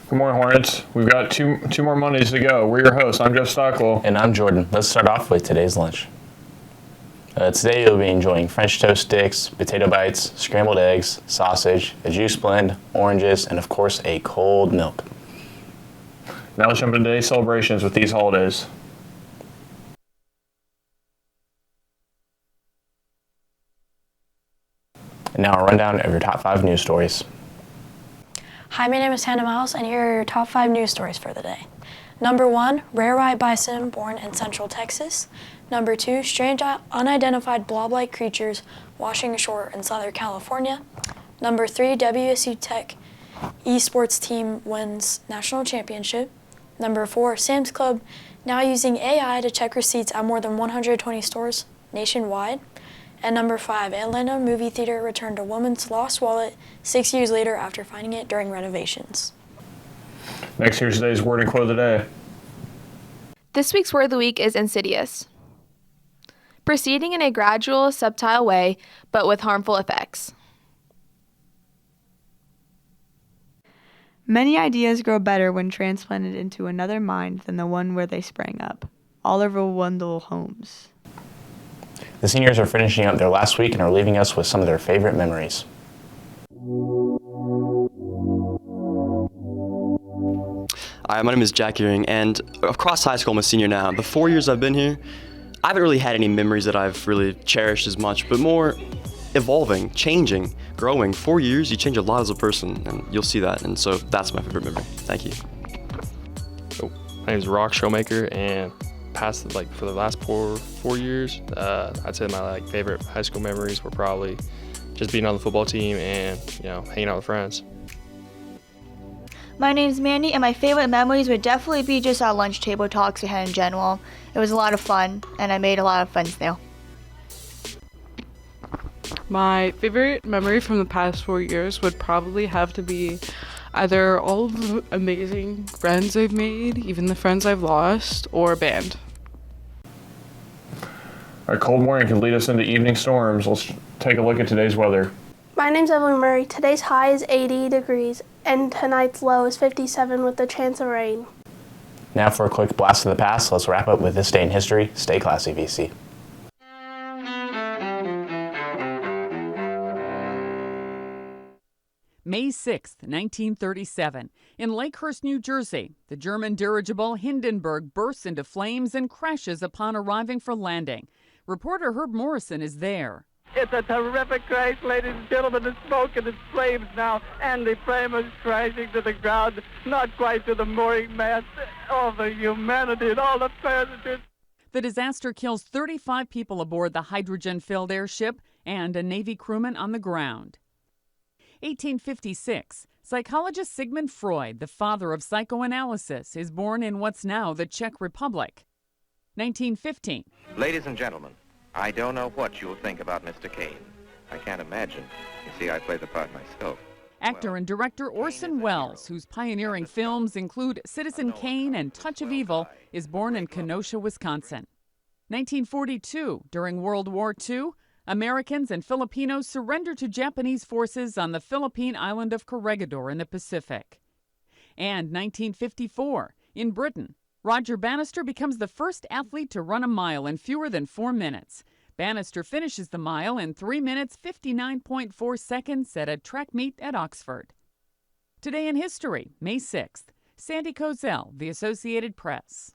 Good morning, Hornets. We've got two more Mondays to go. We're your hosts. I'm Jeff Stockwell. And I'm Jordan. Let's start off with today's lunch. Today you'll be enjoying French toast sticks, potato bites, scrambled eggs, sausage, a juice blend, oranges, and of course a cold milk. Now let's jump into today's celebrations with these holidays. And now a rundown of your top 5 news stories. Hi, my name is Hannah Miles, and here are your top 5 news stories for the day. Number 1, rare white bison born in Central Texas. Number 2, strange unidentified blob-like creatures washing ashore in Southern California. Number 3, WSU Tech Esports team wins national championship. Number 4, Sam's Club now using AI to check receipts at more than 120 stores nationwide. And number 5, Atlanta movie theater returned a woman's lost wallet 6 years later after finding it during renovations. Next, here's today's word and quote of the day. This week's word of the week is insidious. Proceeding in a gradual, subtle way, but with harmful effects. Many ideas grow better when transplanted into another mind than the one where they sprang up. Oliver Wendell Holmes. The seniors are finishing up their last week and are leaving us with some of their favorite memories. Hi, my name is Jack Earing, and across high school, I'm a senior now. The 4 years I've been here, I haven't really had any memories that I've really cherished as much, but more evolving, changing, growing. 4 years, you change a lot as a person, and you'll see that, and so that's my favorite memory. Thank you. My name is Rock Showmaker, and for the last four years, I'd say my favorite high school memories were probably just being on the football team and hanging out with friends. My name's Mandy, and my favorite memories would definitely be just our lunch table talks we had in general. It was a lot of fun, and I made a lot of friends there. My favorite memory from the past 4 years would probably have to be either all of the amazing friends I've made, even the friends I've lost, or band. A cold morning can lead us into evening storms. Let's take a look at today's weather. My name's Evelyn Murray. Today's high is 80 degrees, and tonight's low is 57 with a chance of rain. Now for a quick blast of the past, let's wrap up with this day in history. Stay classy, VC. May 6, 1937. In Lakehurst, New Jersey, the German dirigible Hindenburg bursts into flames and crashes upon arriving for landing. Reporter Herb Morrison is there. It's a terrific crash, ladies and gentlemen. The smoke and the flames now, and the frame is crashing to the ground, not quite to the mooring mast. All the humanity and all the passengers. The disaster kills 35 people aboard the hydrogen-filled airship and a Navy crewman on the ground. 1856. Psychologist Sigmund Freud, the father of psychoanalysis, is born in what's now the Czech Republic. 1915. Ladies and gentlemen, I don't know what you'll think about Mr. Kane. I can't imagine. You see, I play the part myself. Actor and director Orson Welles, whose pioneering films include Citizen Kane and Touch of Evil, is born in Kenosha, Wisconsin. 1942. During World War II, Americans and Filipinos surrendered to Japanese forces on the Philippine island of Corregidor in the Pacific. And 1954. In Britain, Roger Bannister becomes the first athlete to run a mile in fewer than 4 minutes. Bannister finishes the mile in 3 minutes 59.4 seconds at a track meet at Oxford. Today in history, May 6th. Sandy Kozel, The Associated Press.